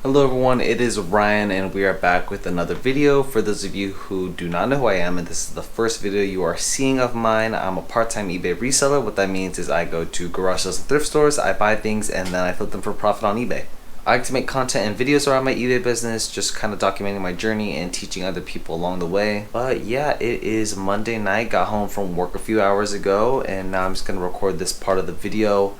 Hello everyone, it is Ryan and we are back with another video. For those of you who do not know who I am and this is the first video you are seeing of mine, I'm a part-time eBay reseller. What that means is I go to garage sales and thrift stores, I buy things and then I flip them for profit on eBay. I like to make content and videos around my eBay business, just kind of documenting my journey and teaching other people along the way. But yeah, it is Monday night, got home from work a few hours ago and now I'm just going to record this part of the video.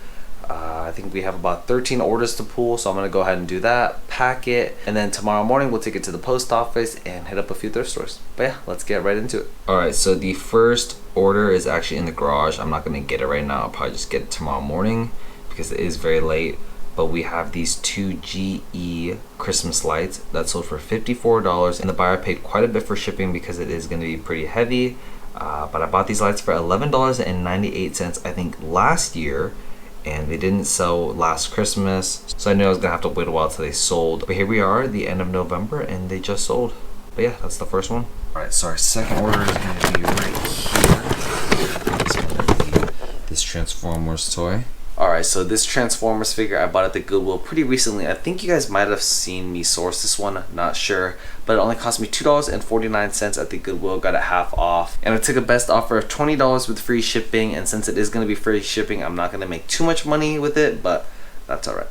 I think we have about 13 orders to pull, so I'm gonna go ahead and do that, pack it, and then tomorrow morning we'll take it to the post office and hit up a few thrift stores. But yeah, let's get right into it. Alright, so the first order is actually in the garage. I'm not gonna get it right now, I'll probably just get it tomorrow morning because it is very late. But we have these two GE Christmas lights that sold for $54 and the buyer paid quite a bit for shipping because it is gonna be pretty heavy. But I bought these lights for $11.98 I think last year, and they didn't sell last Christmas, so I knew I was gonna have to wait a while till they sold. But here we are, the end of November, and they just sold. But yeah, that's the first one. All right, so our second order is gonna be right here. It's gonna be this Transformers toy. All right, so this Transformers figure I bought at the Goodwill pretty recently. I think you guys might have seen me source this one, not sure, but it only cost me $2.49 at the Goodwill, got it half off. And I took a best offer of $20 with free shipping, and since it is gonna be free shipping, I'm not gonna make too much money with it, but that's all right.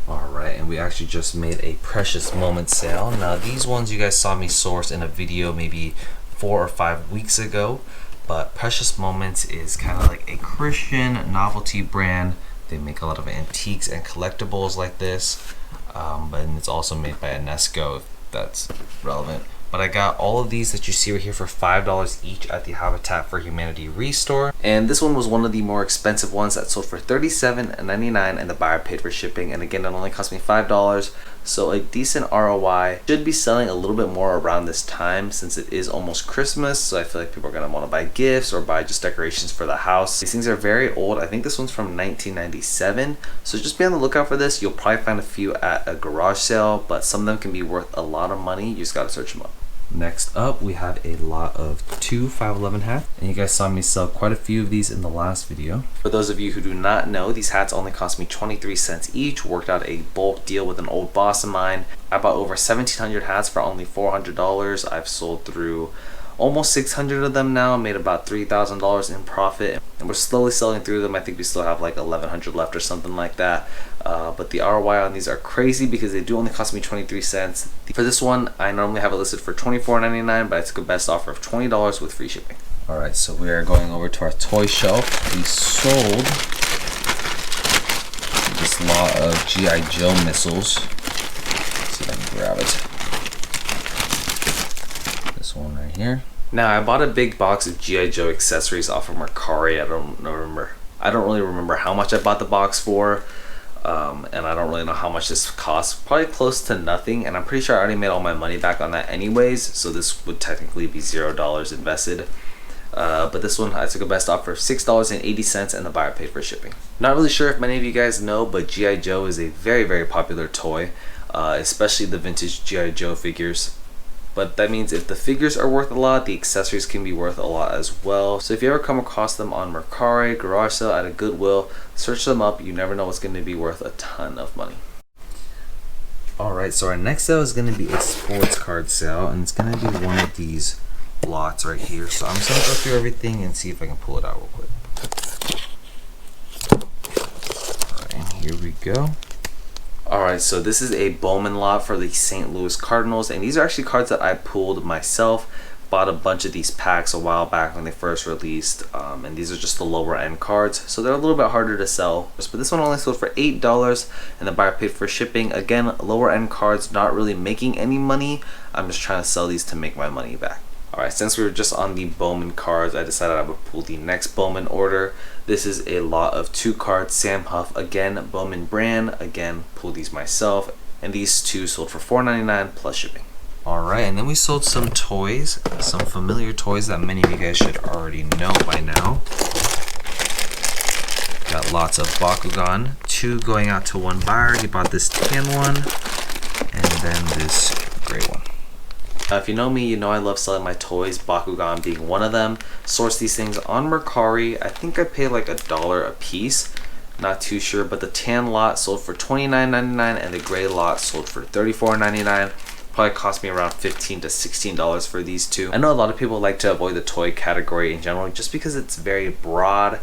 All right, and we actually just made a Precious Moments sale. Now these ones you guys saw me source in a video maybe 4 or 5 weeks ago. But Precious Moments is kind of like a Christian novelty brand. They make a lot of antiques and collectibles like this, but it's also made by UNESCO, if that's relevant. But I got all of these that you see right here for $5 each at the Habitat for Humanity Restore. And this one was one of the more expensive ones that sold for $37.99 and the buyer paid for shipping. And again, it only cost me $5. So a decent ROI. Should be selling a little bit more around this time since it is almost Christmas. So I feel like people are gonna wanna buy gifts or buy just decorations for the house. These things are very old. I think this one's from 1997. So just be on the lookout for this. You'll probably find a few at a garage sale, but some of them can be worth a lot of money. You just gotta search them up. Next up, we have a lot of 2 511 hats, and you guys saw me sell quite a few of these in the last video. For those of you who do not know, these hats only cost me 23 cents each. Worked out a bulk deal with an old boss of mine. I bought over 1,700 hats for only $400. I've sold through almost 600 of them now, made about $3,000 in profit, and we're slowly selling through them. I think we still have like 1,100 left or something like that. But the ROI on these are crazy because they do only cost me 23 cents. For this one, I normally have it listed for $24.99, but I took a best offer of $20 with free shipping. All right, so we are going over to our toy shelf. We sold this lot of G.I. Joe missiles. Let's see if I can grab it. This one right here. Now I bought a big box of G.I. Joe accessories off of Mercari. I don't really remember how much I bought the box for, and I don't really know how much this cost. Probably close to nothing, and I'm pretty sure I already made all my money back on that anyways, so this would technically be $0 invested. But this one I took a best offer of $6.80 and the buyer paid for shipping. Not really sure if many of you guys know, but G.I. Joe is a very, very popular toy, especially the vintage G.I. Joe figures. But that means if the figures are worth a lot, the accessories can be worth a lot as well. So if you ever come across them on Mercari, garage sale, at a Goodwill, search them up. You never know what's going to be worth a ton of money. Alright, so our next sale is going to be a sports card sale, and it's going to be one of these lots right here. So I'm just going to go through everything and see if I can pull it out real quick. Alright, and here we go. Alright, so this is a Bowman lot for the St. Louis Cardinals, and these are actually cards that I pulled myself. Bought a bunch of these packs a while back when they first released, and these are just the lower end cards, so they're a little bit harder to sell. But this one only sold for $8 and the buyer paid for shipping. Again, lower end cards, not really making any money. I'm just trying to sell these to make my money back. Alright, since we were just on the Bowman cards, I decided I would pull the next Bowman order. This is a lot of 2 cards, Sam Huff, again, Bowman brand, again, pulled these myself, and these 2 sold for $4.99 plus shipping. Alright, and then we sold some toys, some familiar toys that many of you guys should already know by now. Got lots of Bakugan, 2 going out to 1 buyer. He bought this tan one, and then this gray one. If you know me, you know I love selling my toys, Bakugan being one of them. Source these things on Mercari. I think I paid like $1 a piece. not too sure, but the tan lot sold for $29.99 and the gray lot sold for $34.99. Probably cost me around $15 to $16 for these two. I know a lot of people like to avoid the toy category in general just because it's very broad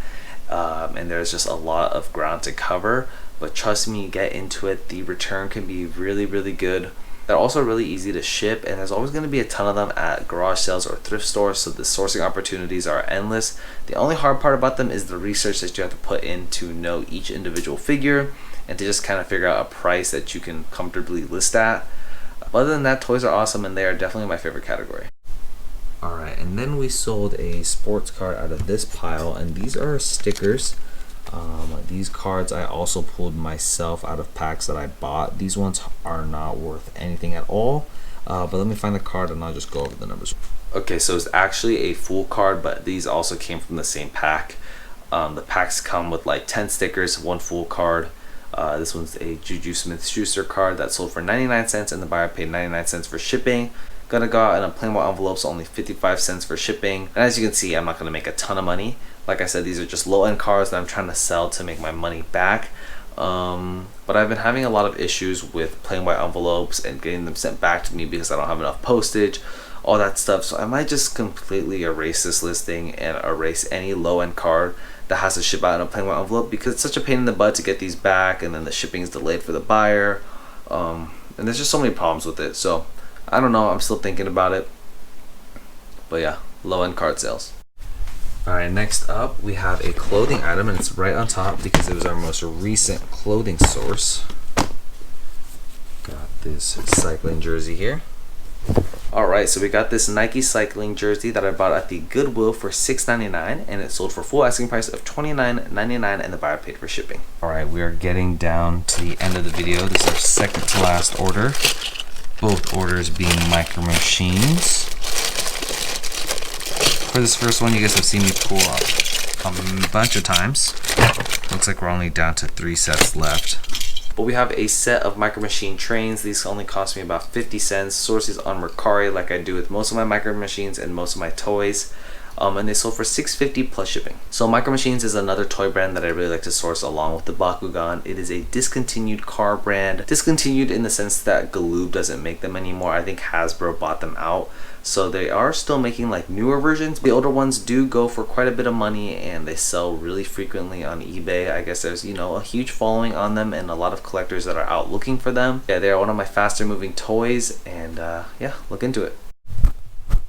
and there's just a lot of ground to cover, but trust me, get into it. The return can be really, really good. They're also really easy to ship, and there's always going to be a ton of them at garage sales or thrift stores, so the sourcing opportunities are endless. The only hard part about them is the research that you have to put in to know each individual figure and to just kind of figure out a price that you can comfortably list at. Other than that, toys are awesome, and they are definitely my favorite category. Alright, and then we sold a sports card out of this pile, and these are stickers. These cards I also pulled myself out of packs that I bought. These ones are not worth anything at all, but let me find the card and I'll just go over the numbers. Okay, so it's actually a full card, but these also came from the same pack. The packs come with like 10 stickers, one full card. This one's a Juju Smith-Schuster card that sold for 99 cents and the buyer paid 99 cents for shipping. Gonna go out in a plain white envelope, so only 55 cents for shipping. And as you can see, I'm not gonna make a ton of money. Like I said, these are just low-end cards that I'm trying to sell to make my money back. But I've been having a lot of issues with plain white envelopes and getting them sent back to me because I don't have enough postage, all that stuff. So I might just completely erase this listing and erase any low-end card that has to ship out in a plain white envelope, because it's such a pain in the butt to get these back, and then the shipping is delayed for the buyer. And there's just so many problems with it. So I don't know, I'm still thinking about it. But yeah, low-end card sales. Alright, next up we have a clothing item, and it's right on top because it was our most recent clothing source. Got this cycling jersey here. Alright, so we got this Nike cycling jersey that I bought at the Goodwill for $6.99, and it sold for full asking price of $29.99 and the buyer paid for shipping. Alright, we are getting down to the end of the video. This is our second to last order. Both orders being micro machines. For this first one, you guys have seen me pull up a bunch of times. Looks like we're only down to 3 sets left. But we have a set of micro machine trains. These only cost me about 50 cents. Sources on Mercari, like I do with most of my micro machines and most of my toys. And they sold for $6.50 plus shipping. So Micro Machines is another toy brand that I really like to source along with the Bakugan. It is a discontinued car brand. Discontinued in the sense that Galoob doesn't make them anymore. I think Hasbro bought them out. So they are still making like newer versions. The older ones do go for quite a bit of money, and they sell really frequently on eBay. I guess there's, you know, a huge following on them and a lot of collectors that are out looking for them. Yeah, they are one of my faster moving toys, and yeah, look into it.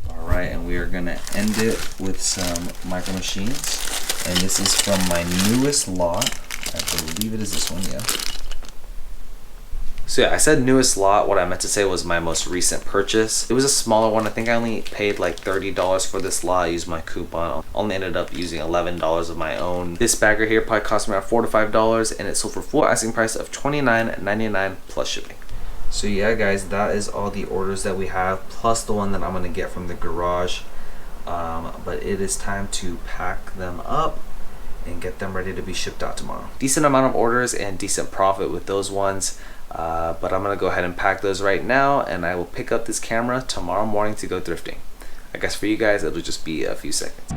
Alright, and we are gonna end it with some Micro Machines, and this is from my newest lot. I believe it is this one, yeah. So yeah, I said newest lot. What I meant to say was my most recent purchase. It was a smaller one. I think I only paid like $30 for this lot. I used my coupon. Only ended up using $11 of my own. This bagger here probably cost me around $4 to $5, and it sold for full asking price of $29.99 plus shipping. So yeah guys, that is all the orders that we have, plus the one that I'm gonna get from the garage. But it is time to pack them up and get them ready to be shipped out tomorrow. Decent amount of orders and decent profit with those ones. But I'm gonna go ahead and pack those right now, and I will pick up this camera tomorrow morning to go thrifting. I guess for you guys it'll just be a few seconds.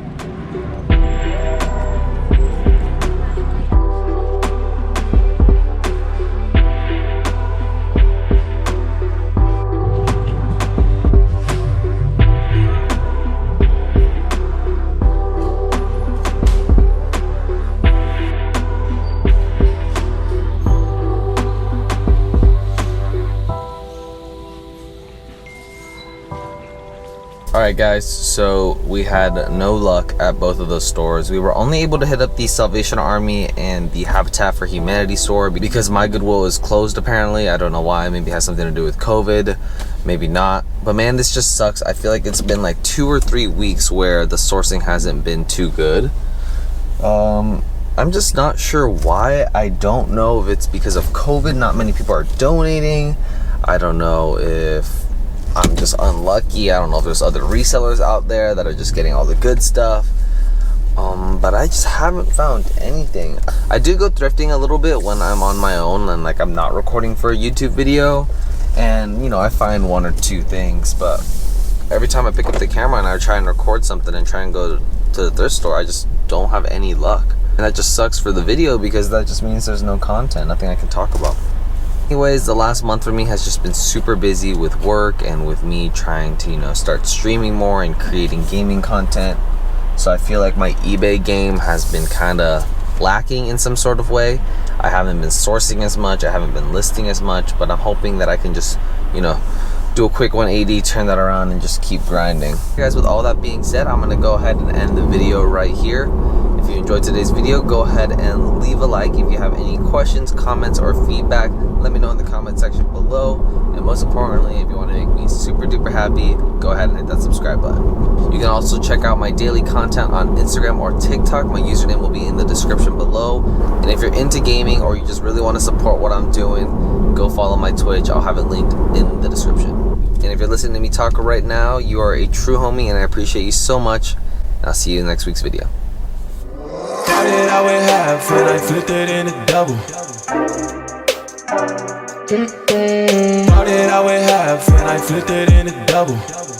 Alright guys, so we had no luck at both of those stores. We were only able to hit up the Salvation Army and the Habitat for Humanity store because my Goodwill is closed apparently. I don't know why, maybe it has something to do with COVID, maybe not. But man, this just sucks. I feel like it's been like 2 or 3 weeks where the sourcing hasn't been too good. I'm just not sure why. I don't know if it's because of COVID, not many people are donating. I don't know if I'm just unlucky. I don't know if there's other resellers out there that are just getting all the good stuff. But I just haven't found anything. I do go thrifting a little bit when I'm on my own and like I'm not recording for a YouTube video, and you know, I find 1 or 2 things, but every time I pick up the camera and I try and record something and try and go to the thrift store, I just don't have any luck. And that just sucks for the video because that just means there's no content, nothing I can talk about. Anyways, the last month for me has just been super busy with work and with me trying to, start streaming more and creating gaming content. So I feel like my eBay game has been kind of lacking in some sort of way. I haven't been sourcing as much, I haven't been listing as much, but I'm hoping that I can just, do a quick 180, turn that around, and just keep grinding. Guys, with all that being said, I'm gonna go ahead and end the video right here. If you enjoyed today's video, go ahead and leave a like. If you have any questions, comments, or feedback, let me know in the comment section below. And most importantly, if you want to make me super duper happy, go ahead and hit that subscribe button. You can also check out my daily content on Instagram or TikTok. My username will be in the description below. And if you're into gaming or you just really want to support what I'm doing, go follow my Twitch. I'll have it linked in the description. And if you're listening to me talk right now, you are a true homie and I appreciate you so much. And I'll see you in next week's video. Started out with half and I flipped it into double. Started out with half and I flipped it into double.